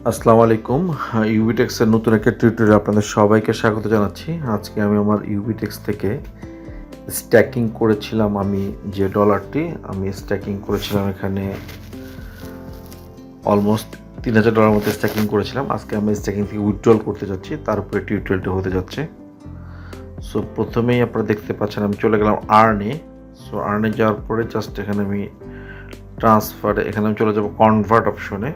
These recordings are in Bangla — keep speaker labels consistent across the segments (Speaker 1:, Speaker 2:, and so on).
Speaker 1: আসসালামু আলাইকুম। ইউবিটেক্সের নতুন একটা টিউটোরিয়ালে আপনাদের সবাইকে স্বাগত জানাচ্ছি। আজকে আমি আমার ইউবিটেক্স থেকে স্ট্যাকিং করেছিলাম, আমি যে ডলারটি আমি স্ট্যাকিং করেছিলাম এখানে অলমোস্ট $3000 মতো স্ট্যাকিং করেছিলাম। আজকে আমি স্ট্যাকিং থেকে উইথড্রল করতে যাচ্ছি, তার উপরে টিউটোরিয়ালটি হতে যাচ্ছে। সো প্রথমেই আপনারা দেখতে পাচ্ছেন আমি চলে গেলাম আর্নে। সো আর্নে যাওয়ার পরে জাস্ট এখানে আমি ট্রান্সফারে এখানে আমি চলে যাব কনভার্ট অপশনে।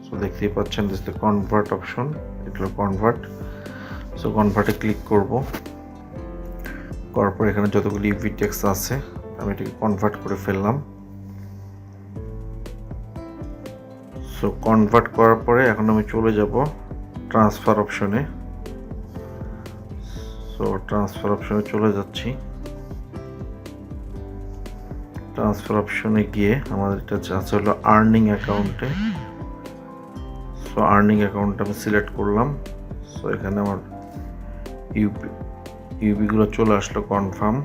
Speaker 1: সো দেখতেই পাচ্ছেন দিস দ্য কনভার্ট অপশন, এটা হলো কনভার্ট। সো কনভার্টে ক্লিক করব, করার পর এখানে যতগুলি ইউবিটেক্স আছে আমি এটাকে কনভার্ট করে ফেললাম। সো কনভার্ট করার পরে এখন আমি চলে যাব ট্রান্সফার অপশনে। সো ট্রান্সফার অপশনে চলে যাচ্ছি। ট্রান্সফার অপশনে গিয়ে আমাদের এটা আছে হলো আর্নিং অ্যাকাউন্টে। সো আর্নিং অ্যাকাউন্ট আমি সিলেক্ট করলাম। সো এখানে আমার ইউবিগুলো চলে আসলো কনফার্ম।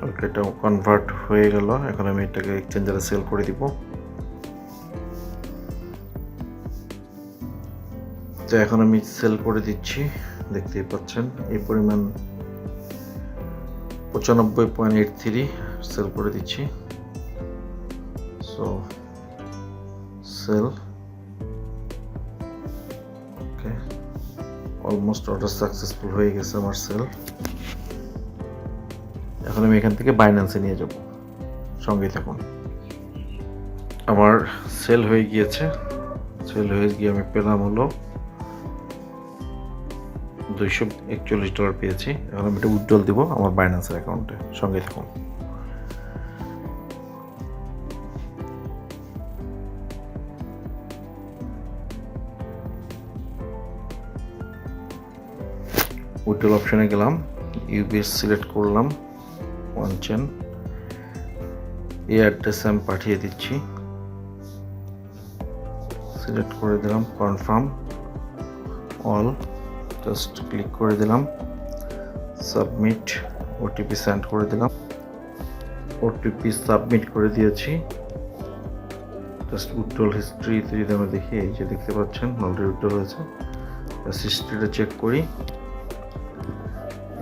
Speaker 1: ওকে, এটা কনভার্ট হয়ে গেল। এখন আমি এটাকে এক্সচেঞ্জারে সেল করে দিব। তো এখন আমি সেল করে দিচ্ছি, দেখতেই পাচ্ছেন এই পরিমাণ 95.83 সেল করে দিচ্ছি। সো সেল, ওকে, অলমোস্ট অর্ডার সাকসেসফুল হয়ে গেছে আমার সেল। এখন আমি এখান থেকে বাইন্যান্সে নিয়ে যাব, সঙ্গে থাকুন। আমার সেল হয়ে গিয়েছে। সেল হয়ে গিয়ে আমি পেলাম হলো $241 পেয়েছি। এখন আমি এটা উইথড্রল দিব আমার বাইন্যান্সের অ্যাকাউন্টে, সঙ্গে থাকুন। উইথড্রল অপশনে গেলাম, ইউবিএস সিলেক্ট করলাম, ওয়ান চেন, এই অ্যাড্রেসে আমি পাঠিয়ে দিচ্ছি। সিলেক্ট করে দিলাম কনফার্ম অল, জাস্ট ক্লিক করে দিলাম, সাবমিট, ওটিপি সেন্ড করে দিলাম। ওটিপি সাবমিট করে দিয়েছি। জাস্ট উইথড্রল হিস্ট্রিতে যদি আমরা দেখি, এই যে দেখতে পাচ্ছেন অলরেডি উইথড্রল হয়েছে। জাস্ট হিস্ট্রিটা চেক করি,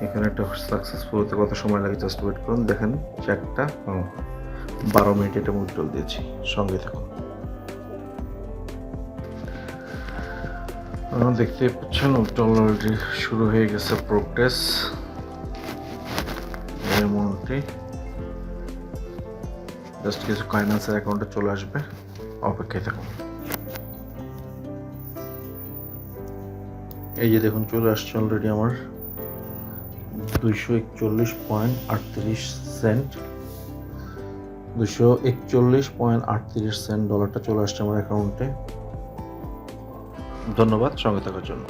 Speaker 1: এখানে একটা সাকসেসফুল হতে কত সময় লাগে জাস্ট ওয়েট করুন। দেখেন 4টা 12 মিনিট এটা উইথড্রল দিয়েছি, সঙ্গে থাকুন। দেখতে পাচ্ছেন উইথড্রল অলরেডি শুরু হয়ে গেছে প্রোগ্রেস। এই অ্যামাউন্টটি জাস্ট কিছু ফাইন্যান্সের অ্যাকাউন্টে চলে আসবে, অপেক্ষায় থাকুন। এই যে দেখুন চলে আসছে অলরেডি আমার 241.38 সেন্ট ডলারটা চলে আসছে আমার অ্যাকাউন্টে। ধন্যবাদ সঙ্গে থাকার জন্য।